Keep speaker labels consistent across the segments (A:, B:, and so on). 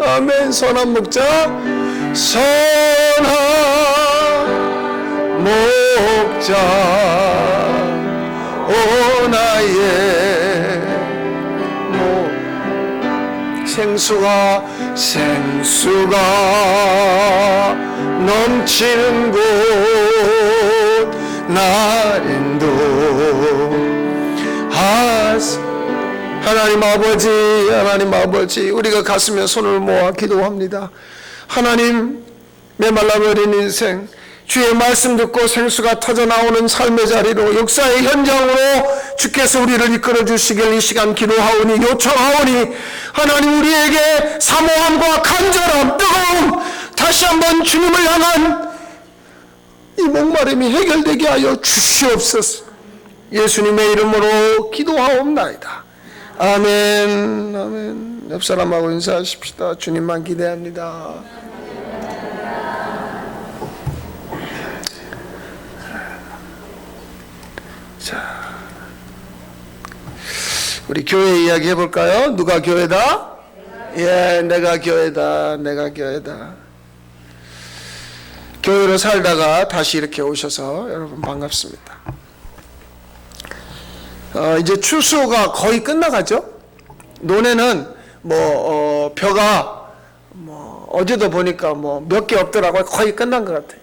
A: 아멘. 선한 목자, 선한 목자, 오 나의 생수가 넘치는 곳 나린도 하나님 아버지, 우리가 가슴에 손을 모아 기도합니다. 하나님, 메말라버린 인생, 주의 말씀 듣고 생수가 터져나오는 삶의 자리로, 역사의 현장으로 주께서 우리를 이끌어 주시길 이 시간 기도하오니, 요청하오니, 하나님 우리에게 사모함과 간절함, 뜨거움, 다시 한번 주님을 향한 이 목마름이 해결되게 하여 주시옵소서. 예수님의 이름으로 기도하옵나이다. 아멘. 아멘. 옆 사람하고 인사하십시다. 주님만 기대합니다. 자, 우리 교회 이야기 해볼까요? 누가 교회다? 예, 내가 교회다. 내가 교회다. 교회로 살다가 다시 이렇게 오셔서 여러분 반갑습니다. 이제 추수가 거의 끝나가죠. 논에는 벼가 어제도 보니까 몇 개 없더라고요. 거의 끝난 것 같아요.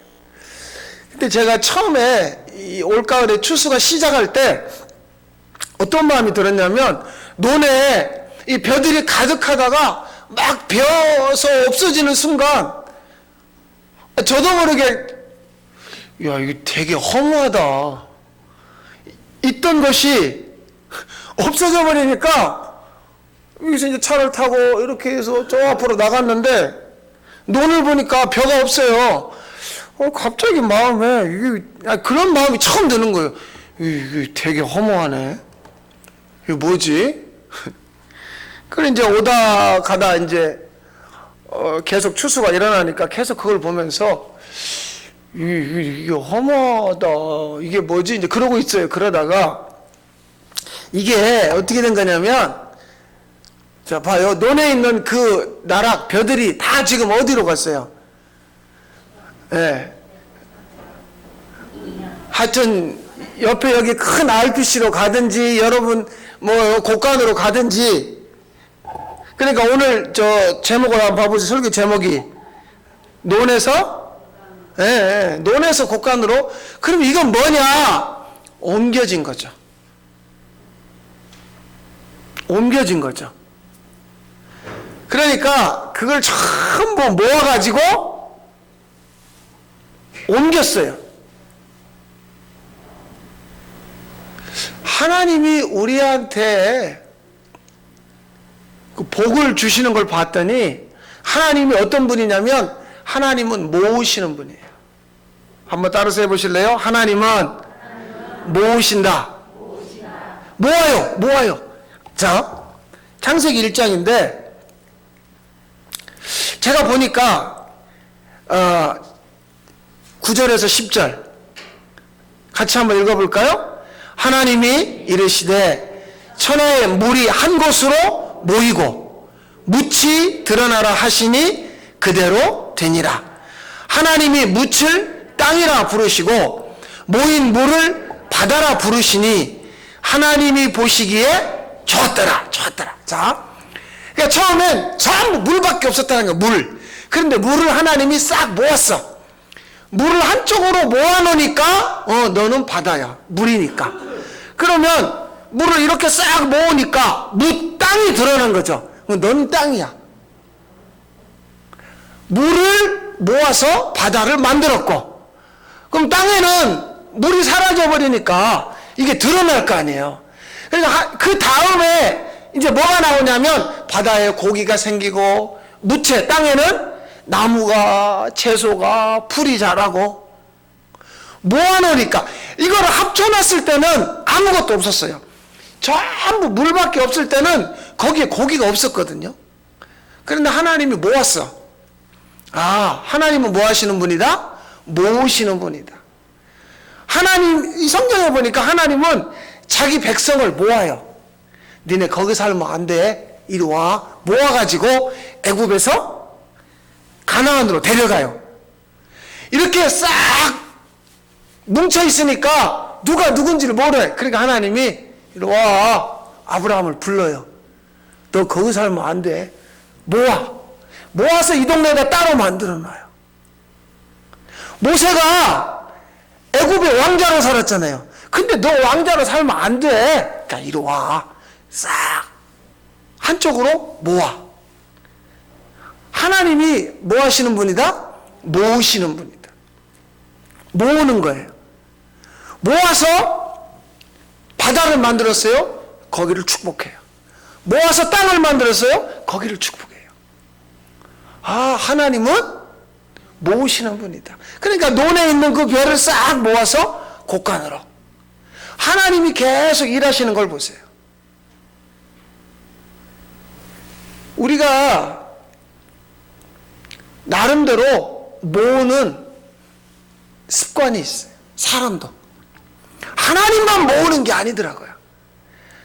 A: 근데 제가 처음에 이 올가을에 추수가 시작할 때 어떤 마음이 들었냐면, 논에 이 벼들이 가득하다가 막 벼서 없어지는 순간 저도 모르게, 야, 이거 되게 허무하다. 있던 것이 없어져 버리니까, 여기서 이제 차를 타고 이렇게 해서 저 앞으로 나갔는데 논을 보니까 벼가 없어요. 갑자기 마음에 그런 마음이 처음 드는 거예요. 이게 되게 허무하네. 이게 뭐지? 그래 이제 오다 가다 이제 계속 추수가 일어나니까 계속 그걸 보면서 이게 허무하다. 이게 뭐지? 이제 그러고 있어요. 그러다가 이게 어떻게 된 거냐면, 자 봐요. 논에 있는 그 나락 벼들이 다 지금 어디로 갔어요? 예. 하여튼 옆에 여기 큰 RPC로 가든지 여러분 곳간으로 가든지. 그러니까 오늘 저 제목을 한번 봐보세요. 설교 제목이 논에서, 논에서 곳간으로. 그럼 이건 뭐냐? 옮겨진 거죠. 옮겨진 거죠. 그러니까 그걸 전부 모아가지고 옮겼어요. 하나님이 우리한테 그 복을 주시는 걸 봤더니, 하나님이 어떤 분이냐면, 하나님은 모으시는 분이에요. 한번 따라서 해보실래요? 하나님은 모으신다. 모아요. 자, 창세기 1장인데 제가 보니까 9절에서 10절 같이 한번 읽어볼까요? 하나님이 이르시되 천하의 물이 한 곳으로 모이고 묻이 드러나라 하시니 그대로 되니라. 하나님이 묻을 땅이라 부르시고 모인 물을 바다라 부르시니 하나님이 보시기에 좋았더라. 자, 그러니까 처음엔 전부 물밖에 없었다는 거야. 물. 그런데 물을 하나님이 싹 모았어. 물을 한쪽으로 모아놓으니까 너는 바다야. 물이니까. 그러면 물을 이렇게 싹 모으니까 땅이 드러난 거죠. 너는 땅이야. 물을 모아서 바다를 만들었고, 그럼 땅에는 물이 사라져 버리니까 이게 드러날 거 아니에요. 그러니까 그 다음에 이제 뭐가 나오냐면 바다에 고기가 생기고, 무채 땅에는 나무가, 채소가, 풀이 자라고. 모아놓으니까 이거를 합쳐놨을 때는 아무것도 없었어요. 전부 물밖에 없을 때는 거기에 고기가 없었거든요. 그런데 하나님이 모았어. 하나님은 뭐 하시는 분이다? 모으시는 분이다. 하나님, 이 성경에 보니까 하나님은 자기 백성을 모아요. 니네 거기 살면 안 돼. 이리 와. 모아가지고 애굽에서 가나안으로 데려가요. 이렇게 싹 뭉쳐 있으니까 누가 누군지를 모르네. 그러니까 하나님이 이리 와, 아브라함을 불러요. 너 거기 살면 안 돼. 모아서 이 동네에다 따로 만들어놔요. 모세가 애굽의 왕자로 살았잖아요. 근데 너 왕자로 살면 안 돼. 그러니까 이리 와. 싹 한쪽으로 모아. 하나님이 뭐 하시는 분이다? 모으시는 분이다. 모으는 거예요. 모아서 바다를 만들었어요. 거기를 축복해요. 모아서 땅을 만들었어요. 거기를 축복해요. 아, 하나님은 모으시는 분이다. 그러니까 논에 있는 그 별을 싹 모아서 곳간으로. 하나님이 계속 일하시는 걸 보세요. 우리가 나름대로 모으는 습관이 있어요. 사람도. 하나님만 모으는 게 아니더라고요.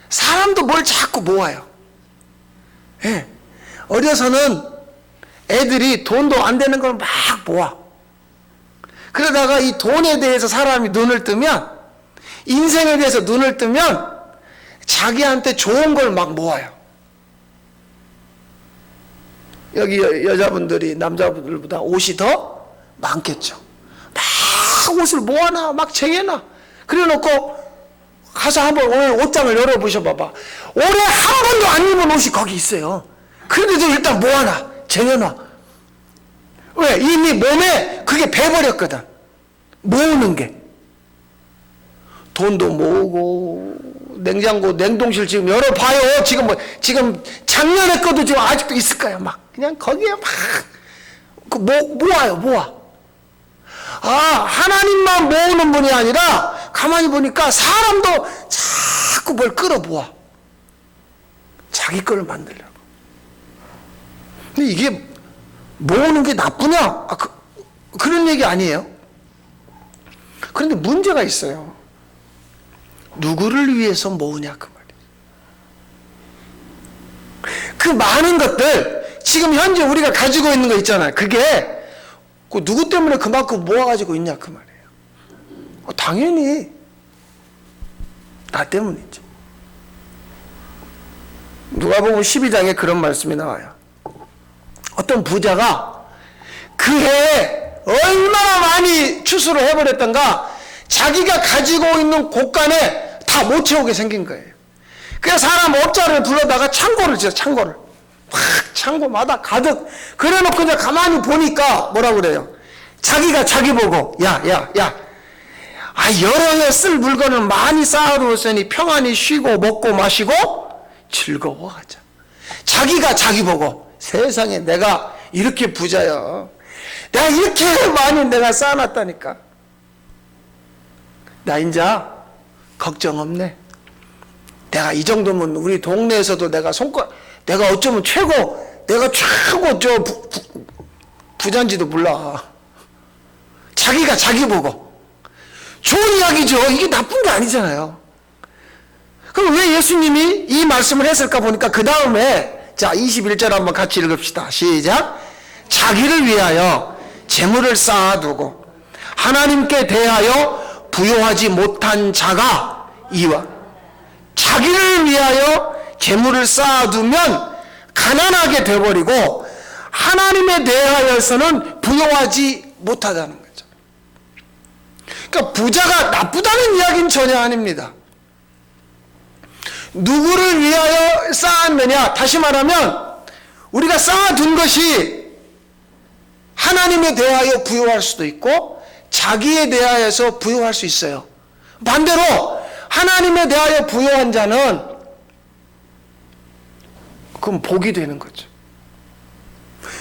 A: 사람도 뭘 자꾸 모아요. 예. 어려서는 애들이 돈도 안 되는 걸 막 모아. 그러다가 이 돈에 대해서 사람이 눈을 뜨면, 인생에 대해서 눈을 뜨면 자기한테 좋은 걸 막 모아요. 여기 여자분들이 남자분들보다 옷이 더 많겠죠. 막 옷을 모아놔, 막 쟁여놔. 그래 놓고 가서 한번 오늘 옷장을 열어보셔 봐봐. 올해 한 번도 안 입은 옷이 거기 있어요. 그런데도 일단 모아놔, 쟁여놔. 왜? 이미 몸에 그게 배버렸거든. 모으는 게. 돈도 모으고, 냉장고, 냉동실 지금 열어봐요. 지금 작년에 거도 지금 아직도 있을 거예요. 막. 그냥 거기에 모아요, 모아. 아, 하나님만 모으는 분이 아니라, 가만히 보니까 사람도 자꾸 뭘 끌어모아. 자기 거를 만들려고. 근데 이게 모으는 게 나쁘냐? 그런 얘기 아니에요. 그런데 문제가 있어요. 누구를 위해서 모으냐, 그 말이에요. 그 많은 것들, 지금 현재 우리가 가지고 있는 거 있잖아요. 그게 그 누구 때문에 그만큼 모아가지고 있냐, 그 말이에요. 당연히 나 때문이죠. 누가복음 12장에 그런 말씀이 나와요. 어떤 부자가 그 해에 얼마나 많이 추수를 해버렸던가 자기가 가지고 있는 곳간에 다 못 채우게 생긴 거예요. 그래서 사람 업자를 불러다가 창고를 지어, 창고를. 막 창고마다 가득. 그래 놓고 이제 가만히 보니까 뭐라고 그래요? 자기가 자기 보고, 야. 여러 해 쓸 물건을 많이 쌓아두었으니 평안히 쉬고 먹고 마시고 즐거워하자. 자기가 자기 보고, 세상에 내가 이렇게 부자야. 내가 이렇게 많이 내가 쌓아놨다니까. 나 인자 걱정 없네. 내가 이 정도면 우리 동네에서도 내가 어쩌면 내가 최고 부자인지도 몰라. 자기가 자기 보고. 좋은 이야기죠. 이게 나쁜 게 아니잖아요. 그럼 왜 예수님이 이 말씀을 했을까 보니까 그 다음에 자 21절 한번 같이 읽읍시다. 시작. 자기를 위하여 재물을 쌓아두고 하나님께 대하여 부요하지 못한 자가 이와 자기를 위하여 재물을 쌓아두면 가난하게 되어버리고 하나님에 대하여서는 부요하지 못하다는 거죠. 그러니까 부자가 나쁘다는 이야기는 전혀 아닙니다. 누구를 위하여 쌓았느냐? 다시 말하면 우리가 쌓아둔 것이 하나님에 대하여 부요할 수도 있고 자기에 대하여서 부요할 수 있어요. 반대로 하나님에 대하여 부요한 자는 그럼 복이 되는 거죠.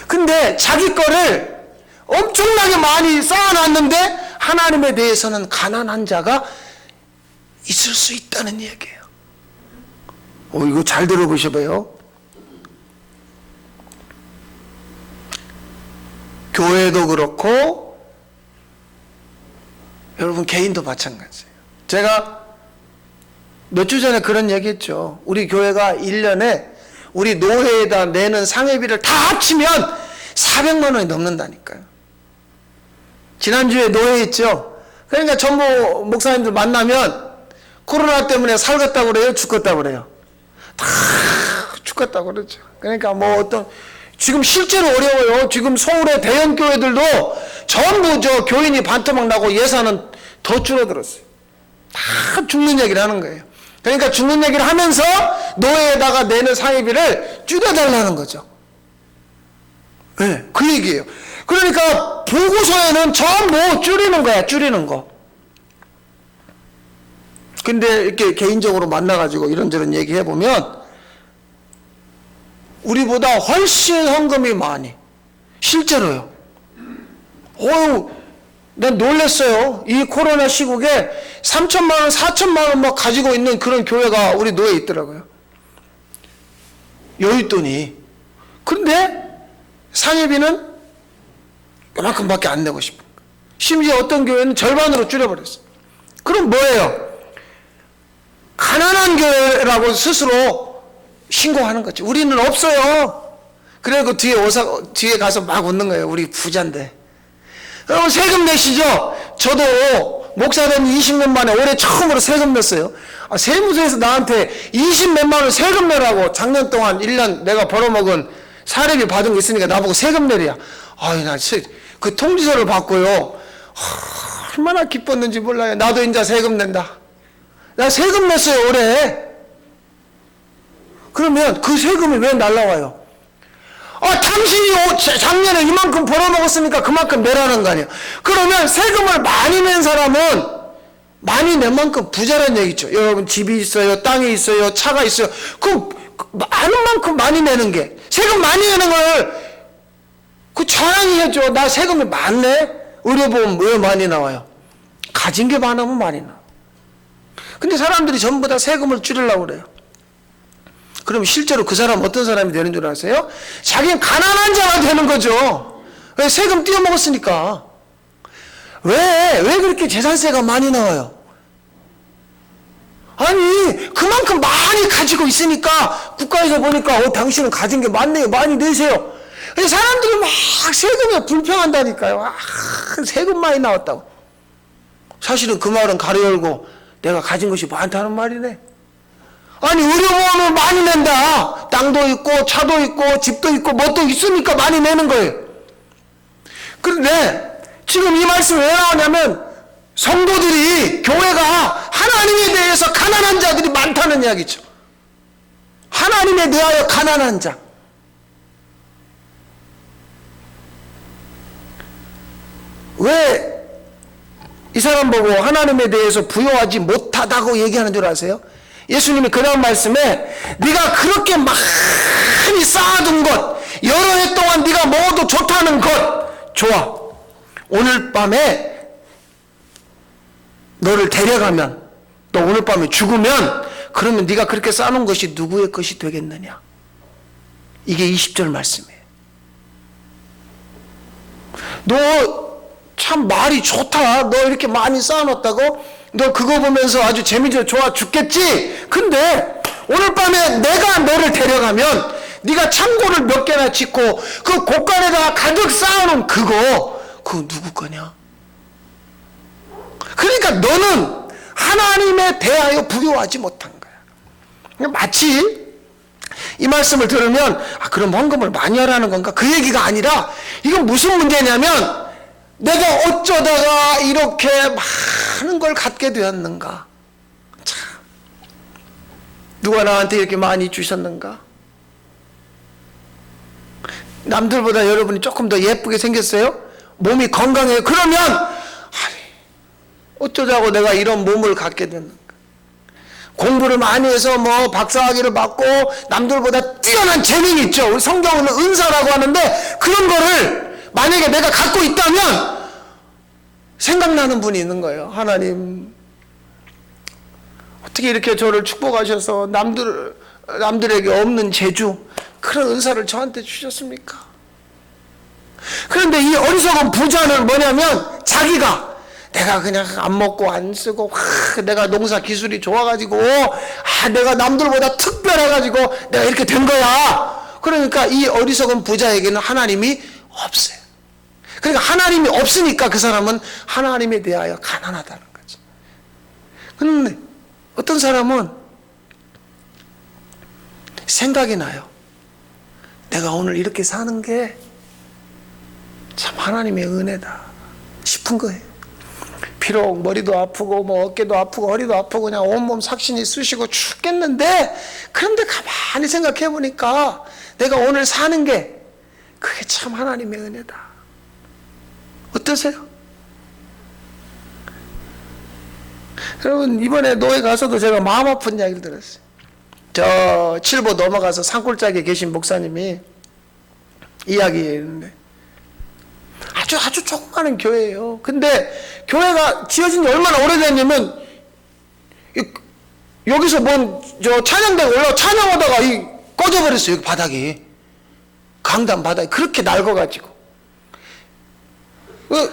A: 근데 자기 거를 엄청나게 많이 쌓아놨는데 하나님에 대해서는 가난한 자가 있을 수 있다는 얘기예요. 이거 잘 들어보셔봐요. 교회도 그렇고 여러분 개인도 마찬가지예요. 제가 몇 주 전에 그런 얘기 했죠. 우리 교회가 1년에 우리 노회에다 내는 상회비를 다 합치면 400만 원이 넘는다니까요. 지난주에 노회 있죠. 그러니까 전부 목사님들 만나면 코로나 때문에 살겠다고 그래요? 죽겠다고 그래요? 다 죽겠다고 그러죠. 그러니까 뭐 어떤 지금 실제로 어려워요. 지금 서울의 대형 교회들도 전부 저 교인이 반토막 나고 예산은 더 줄어들었어요. 다 죽는 얘기를 하는 거예요. 그러니까 죽는 얘기를 하면서 노예에다가 내는 상회비를 줄여달라는 거죠. 네, 그 얘기예요. 그러니까 보고서에는 전부 줄이는 거야, 줄이는 거. 근데 이렇게 개인적으로 만나가지고 이런저런 얘기해보면 우리보다 훨씬 헌금이 많이, 실제로요. 난 놀랐어요. 이 코로나 시국에 3천만 원, 4천만 원 막 가지고 있는 그런 교회가 우리 노예에 있더라고요. 여윳돈이. 그런데 상회비는 요만큼밖에 안 내고 싶은 거예요. 심지어 어떤 교회는 절반으로 줄여버렸어요. 그럼 뭐예요? 가난한 교회라고 스스로 신고하는 거지. 우리는 없어요. 그래서 뒤에 가서 막 웃는 거예요. 우리 부자인데. 여러분 세금 내시죠? 저도 목사된 20년 만에 올해 처음으로 세금 냈어요. 세무서에서 나한테 20몇만 원 세금 내라고 작년 동안 1년 내가 벌어먹은 사례비 받은 거 있으니까 나보고 세금 내리야. 나 그 통지서를 받고요. 얼마나 기뻤는지 몰라요. 나도 이제 세금 낸다. 나 세금 냈어요 올해. 그러면 그 세금이 왜 날라와요? 당신이 작년에 이만큼 벌어먹었으니까 그만큼 내라는 거 아니에요. 그러면 세금을 많이 낸 사람은 많이 낸 만큼 부자란 얘기죠. 여러분 집이 있어요, 땅이 있어요, 차가 있어요. 그 많은 만큼 많이 내는 게, 세금 많이 내는 걸 그 자랑해야죠. 나 세금이 많네. 의료보험 왜 많이 나와요? 가진 게 많으면 많이 나와. 근데 사람들이 전부 다 세금을 줄이려고 그래요. 그럼 실제로 그 사람 어떤 사람이 되는 줄 아세요? 자기는 가난한 자가 되는 거죠. 왜? 세금 띄어먹었으니까. 왜 그렇게 재산세가 많이 나와요? 아니 그만큼 많이 가지고 있으니까 국가에서 보니까 당신은 가진 게 많네요. 많이 내세요. 사람들이 막 세금에 불평한다니까요. 세금 많이 나왔다고. 사실은 그 말은 가려 열고 내가 가진 것이 많다는 말이네. 아니 의료보험을 많이 낸다. 땅도 있고 차도 있고 집도 있고 뭣도 있으니까 많이 내는 거예요. 그런데 지금 이 말씀이 왜 나오냐면 성도들이, 교회가 하나님에 대해서 가난한 자들이 많다는 이야기죠. 하나님에 대하여 가난한 자. 왜 이 사람 보고 하나님에 대해서 부요하지 못하다고 얘기하는 줄 아세요? 예수님이 그 다음 말씀에 네가 그렇게 많이 쌓아둔 것, 여러 해 동안 네가 먹어도 좋다는 것, 좋아. 오늘 밤에 너를 데려가면, 너 오늘 밤에 죽으면, 그러면 네가 그렇게 쌓아놓은 것이 누구의 것이 되겠느냐? 이게 20절 말씀이에요. 너 참 말이 좋다. 너 이렇게 많이 쌓아놓았다고? 너 그거 보면서 아주 재미져 좋아 죽겠지? 근데 오늘 밤에 내가 너를 데려가면 네가 창고를 몇 개나 짓고 그 곳간에다가 가득 쌓아놓은 그거 누구 거냐? 그러니까 너는 하나님에 대하여 부요하지 못한 거야. 마치 이 말씀을 들으면 그럼 헌금을 많이 하라는 건가? 그 얘기가 아니라 이건 무슨 문제냐면 내가 어쩌다가 이렇게 많은 걸 갖게 되었는가? 참, 누가 나한테 이렇게 많이 주셨는가? 남들보다 여러분이 조금 더 예쁘게 생겼어요? 몸이 건강해요? 그러면 어쩌자고 내가 이런 몸을 갖게 됐는가? 공부를 많이 해서 뭐 박사학위를 받고 남들보다 뛰어난 재능이 있죠. 우리 성경은 은사라고 하는데 그런 거를 만약에 내가 갖고 있다면 생각나는 분이 있는 거예요. 하나님 어떻게 이렇게 저를 축복하셔서 남들에게 없는 재주, 그런 은사를 저한테 주셨습니까? 그런데 이 어리석은 부자는 뭐냐면 자기가 내가 그냥 안 먹고 안 쓰고 내가 농사 기술이 좋아가지고 내가 남들보다 특별해가지고 내가 이렇게 된 거야. 그러니까 이 어리석은 부자에게는 하나님이 없어요. 그러니까 하나님이 없으니까 그 사람은 하나님에 대하여 가난하다는 거죠. 그런데 어떤 사람은 생각이 나요. 내가 오늘 이렇게 사는 게 참 하나님의 은혜다 싶은 거예요. 비록 머리도 아프고 뭐 어깨도 아프고 허리도 아프고 그냥 온몸 삭신이 쑤시고 죽겠는데, 그런데 가만히 생각해 보니까 내가 오늘 사는 게 그게 참 하나님의 은혜다. 어떠세요? 여러분, 이번에 노예 가서도 제가 마음 아픈 이야기를 들었어요. 저 칠보 넘어가서 산골짜기에 계신 목사님이 이야기했는데, 아주 조그마한 교회예요. 근데 교회가 지어진 지 얼마나 오래됐냐면, 여기서 저 찬양대가 올라가 찬양하다가 꺼져버렸어요. 여기 바닥이. 강단 바닥이 그렇게 낡아가지고.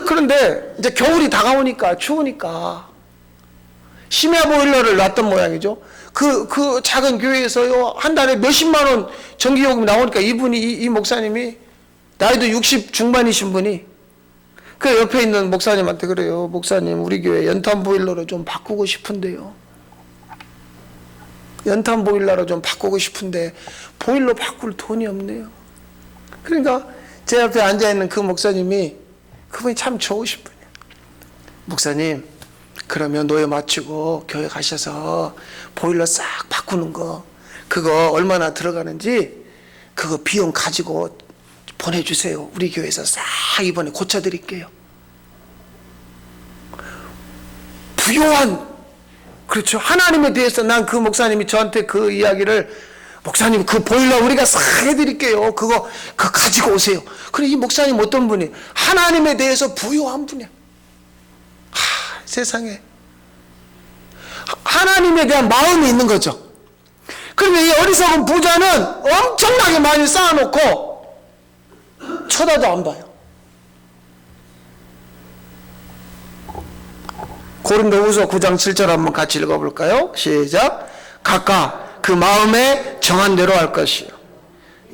A: 그런데 이제 겨울이 다가오니까 추우니까 심야 보일러를 놨던 모양이죠. 그 작은 교회에서요, 한 달에 몇십만 원 전기요금이 나오니까 이 목사님이 나이도 60 중반이신 분이 그 옆에 있는 목사님한테 그래요. 목사님, 우리 교회 연탄 보일러로 좀 바꾸고 싶은데요. 연탄 보일러로 좀 바꾸고 싶은데 보일러 바꿀 돈이 없네요. 그러니까 제 옆에 앉아있는 그 목사님이, 그분이 참 좋으신 분이에요. 목사님, 그러면 노예 마치고 교회 가셔서 보일러 싹 바꾸는 거, 그거 얼마나 들어가는지 그거 비용 가지고 보내주세요. 우리 교회에서 싹 이번에 고쳐드릴게요. 부요한, 그렇죠. 하나님에 대해서 난 그 목사님이 저한테 그 이야기를, 목사님 그 보일러 우리가 싹 해드릴게요. 그거 가지고 오세요. 그래, 이 목사님 어떤 분이 하나님에 대해서 부요한 분이야. 세상에 하나님에 대한 마음이 있는 거죠. 그런데 이 어리석은 부자는 엄청나게 많이 쌓아놓고 쳐다도 안 봐요. 고린도후서 9장 7절 한번 같이 읽어볼까요? 시작. 각각 그 마음에 정한 대로 할 것이요,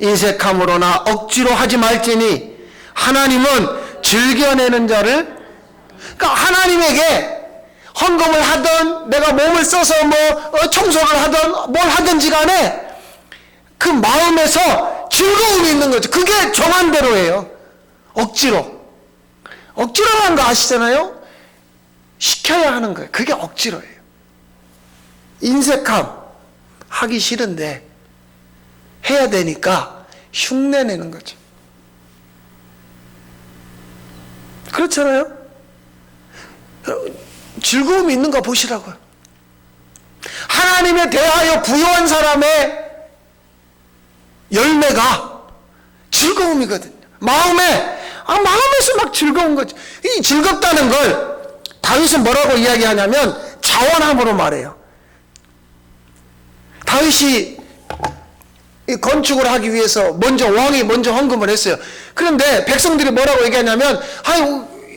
A: 인색함으로나 억지로 하지 말지니 하나님은 즐겨내는 자를, 그러니까 하나님에게 헌금을 하든 내가 몸을 써서 청소를 하든 뭘 하든지 간에 그 마음에서 즐거움이 있는 거죠. 그게 정한 대로예요. 억지로라는 거 아시잖아요? 시켜야 하는 거예요. 그게 억지로예요. 인색함, 하기 싫은데 해야 되니까 흉내내는 거죠. 그렇잖아요? 즐거움이 있는가 보시라고요. 하나님에 대하여 부요한 사람의 열매가 즐거움이거든요. 마음에서 막 즐거운 거죠. 이 즐겁다는 걸 다윗은 뭐라고 이야기하냐면 자원함으로 말해요. 다윗이 건축을 하기 위해서 왕이 먼저 헌금을 했어요. 그런데 백성들이 뭐라고 얘기하냐면,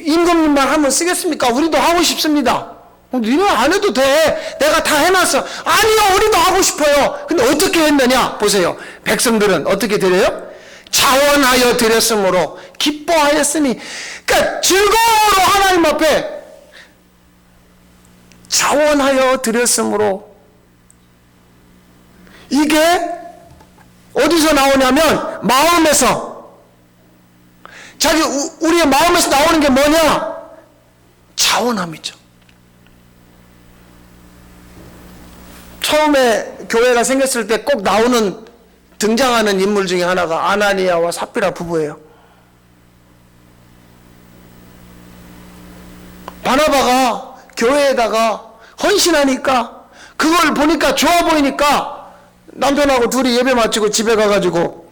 A: 임금님만 하면 쓰겠습니까? 우리도 하고 싶습니다. 니는 안 해도 돼. 내가 다 해놨어. 아니요, 우리도 하고 싶어요. 근데 어떻게 했느냐? 보세요. 백성들은 어떻게 드려요? 자원하여 드렸으므로 기뻐하였으니. 그러니까 즐거움으로 하나님 앞에 자원하여 드렸으므로. 이게 어디서 나오냐면 마음에서. 우리의 마음에서 나오는 게 뭐냐? 자원함이죠. 처음에 교회가 생겼을 때 꼭 등장하는 인물 중에 하나가 아나니아와 삽비라 부부예요. 바나바가 교회에다가 헌신하니까, 그걸 보니까 좋아 보이니까 남편하고 둘이 예배 마치고 집에 가가지고,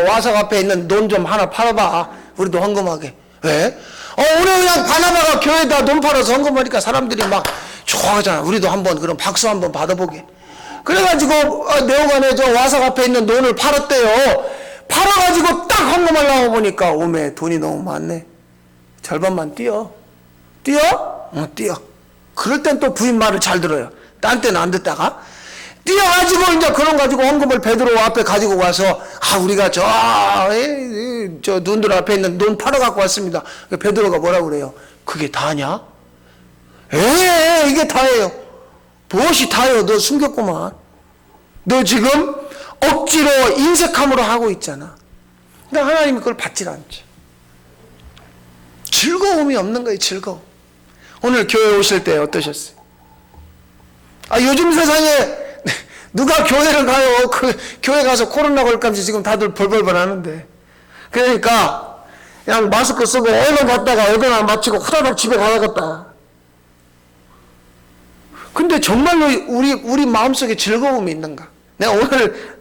A: 와석 앞에 있는 논 좀 하나 팔아봐. 우리도 헌금하게. 왜? 우리 그냥 바나바가 교회에다 논 팔아서 헌금하니까 사람들이 막 좋아하잖아. 우리도 한번 그럼 박수 한번 받아보게. 그래가지고 네오간에 와석 앞에 있는 논을 팔았대요. 팔아가지고 딱 헌금하려고 보니까 오메 돈이 너무 많네. 절반만 띄어. 띄어? 띄어. 그럴 땐 또 부인 말을 잘 들어요. 딴 때는 안 듣다가 뛰어가지고 이제 그런 가지고 헌금을 베드로 앞에 가지고 가서 우리가 저 눈들 앞에 있는 논 팔아 갖고 왔습니다. 베드로가 뭐라고 그래요? 그게 다냐? 이게 다예요. 무엇이 다요? 너 숨겼구만. 너 지금 억지로 인색함으로 하고 있잖아. 근데 하나님이 그걸 받질 않죠. 즐거움이 없는 거예요. 즐거움. 오늘 교회 오실 때 어떠셨어요? 요즘 세상에 누가 교회를 가요? 교회 가서 코로나 걸까지 지금 다들 벌벌벌 하는데. 그러니까 그냥 마스크 쓰고 얼른 갔다가 얼른 안 마치고 후다닥 집에 가야겠다. 근데 정말로 우리 마음속에 즐거움이 있는가? 내가 오늘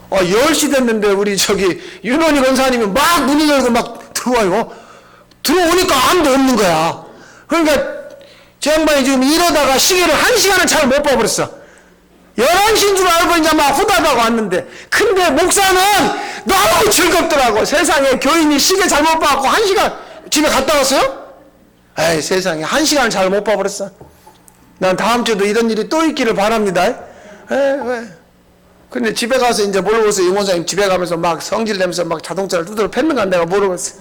A: 10시 됐는데 우리 윤원희 권사님이 막 문이 열고 막 들어와요. 들어오니까 아무도 없는 거야. 그러니까 저 양반이 지금 이러다가 시계를 1시간을 잘 못 봐버렸어. 11시인 줄 알고 이제 막 후다닥 왔는데, 근데 목사는 너무 즐겁더라고. 세상에 교인이 시계 잘못 봐갖고 1시간 집에 갔다 왔어요? 에이, 세상에 1시간을 잘 못 봐버렸어. 난 다음 주도 이런 일이 또 있기를 바랍니다. 왜? 근데 집에 가서 이제 모르겠어. 용원사님 집에 가면서 막 성질 내면서 막 자동차를 두드려 팼는가 내가 모르겠어.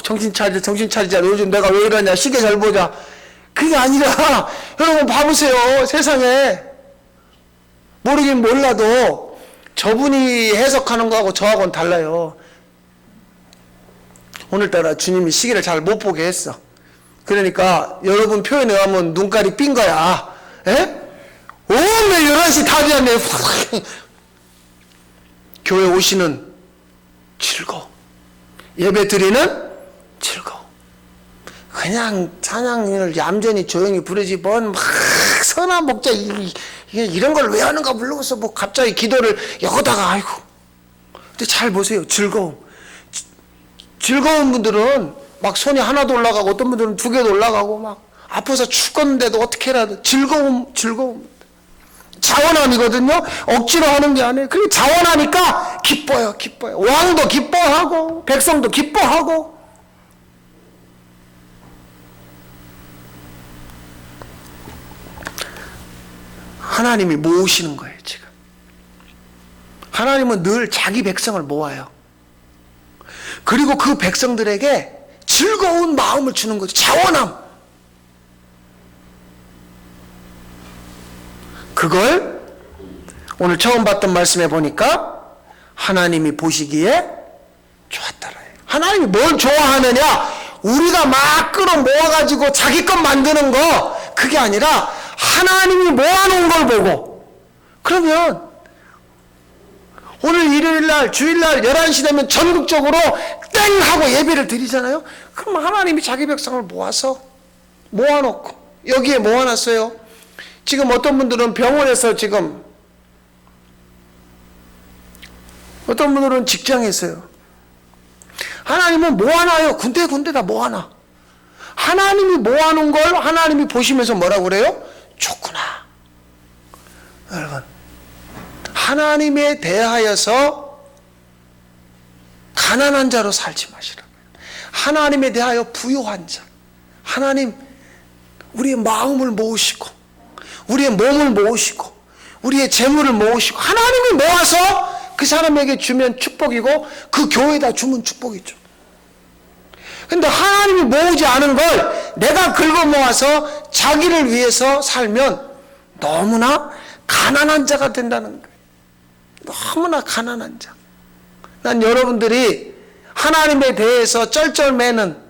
A: 정신 차리자. 요즘 내가 왜 이러냐. 시계 잘 보자. 그게 아니라 여러분 봐보세요. 세상에 모르긴 몰라도 저분이 해석하는 거하고 저하고는 달라요. 오늘따라 주님이 시계를 잘 못 보게 했어. 그러니까 여러분 표현에 가면 눈깔이 삔 거야. 오늘 11시 다 되었네. 교회 오시는 즐거움, 예배 드리는 즐거움. 그냥 찬양을 얌전히 조용히 부르지 뭔 막 선한 목자 이런 걸 왜 하는가 모르겠어. 뭐 갑자기 기도를 여기다가 아이고. 근데 잘 보세요. 즐거운 분들은 막 손이 하나도 올라가고 어떤 분들은 2개도 올라가고 막 아파서 죽겠는데도 어떻게 해라도 즐거움. 자원함이거든요. 억지로 하는 게 아니에요. 그리고 자원하니까 기뻐요. 왕도 기뻐하고 백성도 기뻐하고. 하나님이 모으시는 거예요. 지금 하나님은 늘 자기 백성을 모아요. 그리고 그 백성들에게 즐거운 마음을 주는 거죠. 자원함. 그걸 오늘 처음 봤던 말씀에 보니까 하나님이 보시기에 좋았더라. 하나님이 뭘 좋아하느냐? 우리가 막 끌어모아가지고 자기 것 만드는 거, 그게 아니라 하나님이 모아놓은 걸 보고. 그러면 오늘 일요일날 주일날 11시 되면 전국적으로 땡 하고 예배를 드리잖아요. 그럼 하나님이 자기 백성을 모아놓고 여기에 모아놨어요. 지금 어떤 분들은 병원에서 지금, 어떤 분들은 직장에서요. 하나님은 모아놔요. 군데 다 모아놔. 하나님이 모아놓은 걸 하나님이 보시면서 뭐라고 그래요? 좋구나. 여러분, 하나님에 대하여서 가난한 자로 살지 마시라고요. 하나님에 대하여 부유한 자. 하나님, 우리의 마음을 모으시고 우리의 몸을 모으시고 우리의 재물을 모으시고 하나님이 모아서 그 사람에게 주면 축복이고 그 교회에다 주면 축복이죠. 근데 하나님이 모으지 않은 걸 내가 긁어 모아서 자기를 위해서 살면 너무나 가난한 자가 된다는 거예요. 너무나 가난한 자. 난 여러분들이 하나님에 대해서 쩔쩔매는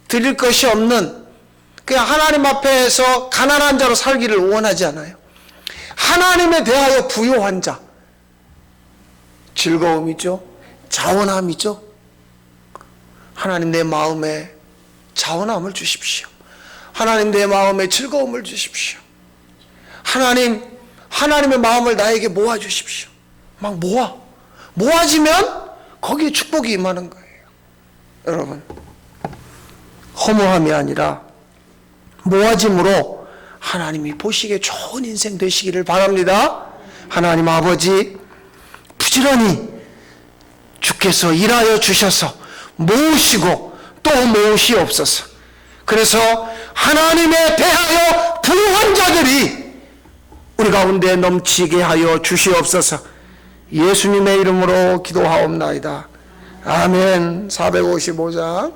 A: 드릴 것이 없는 그냥 하나님 앞에서 가난한 자로 살기를 원하지 않아요. 하나님에 대하여 부유한 자. 즐거움이죠. 자원함이죠. 하나님 내 마음에 자원함을 주십시오. 하나님 내 마음에 즐거움을 주십시오. 하나님의 마음을 나에게 모아주십시오. 막 모아지면 거기에 축복이 임하는 거예요. 여러분, 허무함이 아니라 모아짐으로 하나님이 보시기에 좋은 인생 되시기를 바랍니다. 하나님 아버지, 부지런히 주께서 일하여 주셔서 모으시고 또 모으시옵소서. 그래서 하나님에 대하여 부유한 자들이 우리 가운데 넘치게 하여 주시옵소서. 예수님의 이름으로 기도하옵나이다. 아멘. 455장